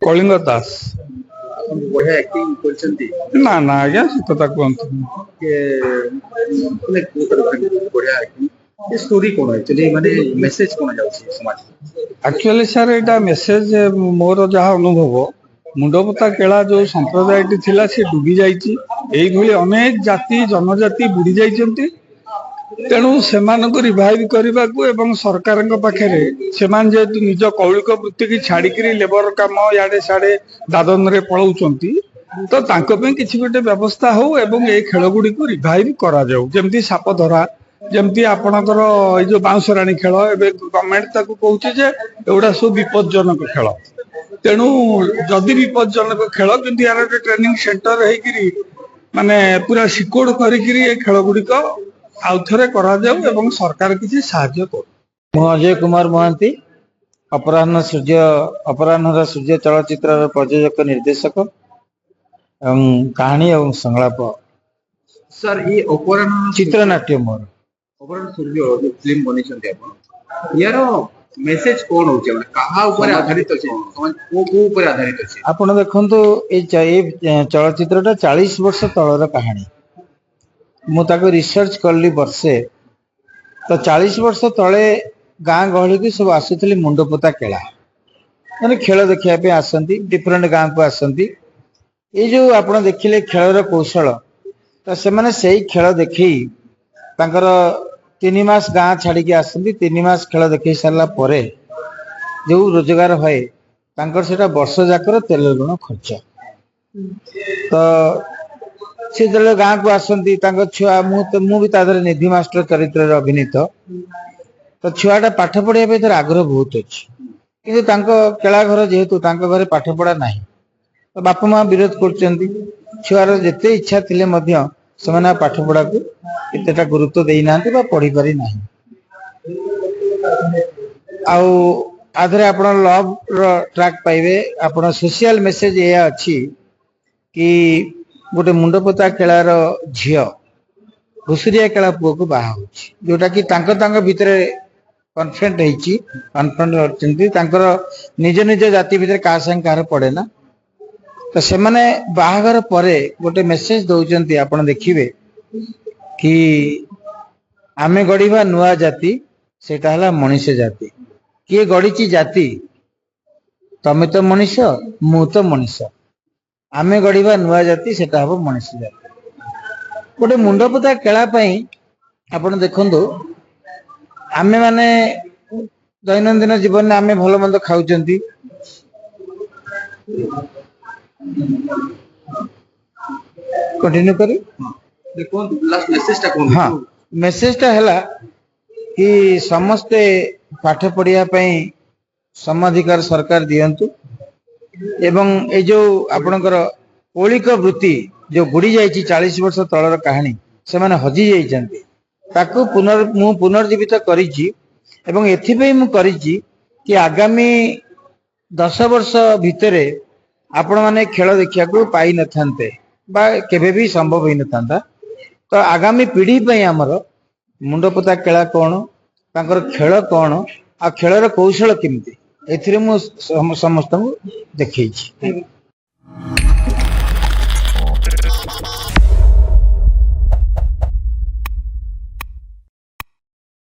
कलिंग दास बढ़िया एक्टिंग करछंती ना ना आज्ञा सतता कहतु के माने बढ़िया एक्टिंग ये स्टोरी कोन एक्चुअली माने मेसेज कोन जाउछि समाज एक्चुअली सर एटा मेसेज मोर जहाँ अनुभव मुंडपोता केला जो संप्रदायटी थिला से डूबी जाइछि एई भली अनेक जाति जनजाति बुड़ी जाइछन्ति तेणु सेमानक रिवाइव करने को एवं सरकार पाखे सेमान जेहेतु निज कौलिक वृत्ति की छाड़िकी लेबर काम याडे साडे दादन रे पलाउचंती तो तांको पे किछि गोटे व्यवस्था हो एवं ए खेल गुडी को रिवाइव करा जाऊ जेमती साप धरा जेमती आपणकर ए जो बाउंसराणी खेल एबे गवर्नमेंट ताको कहूचे जे एउडा सब विपज्जनक खेल तेणु जदि विपज्जनक खेल किंतु यार ट्रेनिंग सेंटर हेकिरी माने पूरा सिकोड करिकिरी ए खेल गुडी को आउ थे कर सरकार किसी साहाय्य कर अजय कुमार महांती अपराह्न सूर्य चलचित्र प्रयोजक निर्देशक कहानी और संलाप सर ये अपराह्न चित्रनाट्य मोर अपराह्न सूर्य जो फिल्म बनी छथि आपण यार मेसेज कोन होचे माने कहा ऊपर आधारित अछि समाज को ऊपर आधारित अछि आपण देखंतु ए चलचित्रटा 40 वर्ष तळर कहानी मु ताको रिसर्च करली वर्षे तो 40 वर्ष तले गाँ गहली की सब आसुली मुंडपोता केला माने खेल देखिया पे आसंती डिफरेंट गाँ को आसंती ये जो आपण देखिले खेलर कौशल तो से माने सही खेल देखी तांकर 3 मास गाँ छाड़ी के आसंती 3 मास खेल देखि सारला परे जो रोजगार होए तांकर सेटा वर्ष जाकर तेल ऋण खर्च तो से जो गाँ को आसती छुआ मु भी निधि मास्टर चरित्र अभिनीत तो छुआटा पाठ पढ़ाई तार आग्रह बहुत अच्छी किंतु केला घर जेहेतु घरे पाठ पढ़ा ना तो बापा माँ विरोध कर छुआर जिते इच्छा थिले मध्य से पाठ पढ़ा को एतेटा गुरुत्व दे ना पढ़ी पारि ना आधे आप लव ट्रैक पाइबे आप सोशल मेसेज यह अच्छी कि गोटे मुंडपोता केलार झील घुसुरिया केला पुओ को बाहा जोटा कि भितर कन्फ्रंट निज निज जाति भितर क्या संग कहार पड़े ना तो से माने बाहागर परे गोटे मेसेज दौरान आपड़ देखिए कि आमे गढ़ा नुआ जाति सेटा हला मनीष जाति किए गढ़ी जाति तमे तो मनीष मु तो मनीष आमे गढ़ा नुआ जाति सेटा हम मनीष जाति गोटे मुंडपोता केला आपण देखंतु आमे माने दैनंदिन जीवन में आमे भल मंद खाउचंती कंटिन्यू करी देखो लास्ट मेसेज टा कोन हां मेसेजटा हला कि समस्ते पाठ पढ़िया पई समाधिकार सरकार दियंतु एवं ए जो आपणकर कौलिक वृत्ति जो बुड़ी जाइए 40 वर्ष तलर कहानी से माने हजि जाइछन्ति ताकू पुनर्जीवित करिछि एवं एथिपई मु करिछि कि आगामी 10 वर्ष भितरे आपण माने खेल देखिया को पाई न थान्ते बा केबे भी संभव होई न थांता तो आगामी पीढ़ी पई हमर मुंडपोता केला कोन तांकर खेल कोन आ खेलर कौशल केमिति एथिरे मु समस्त देखैछि।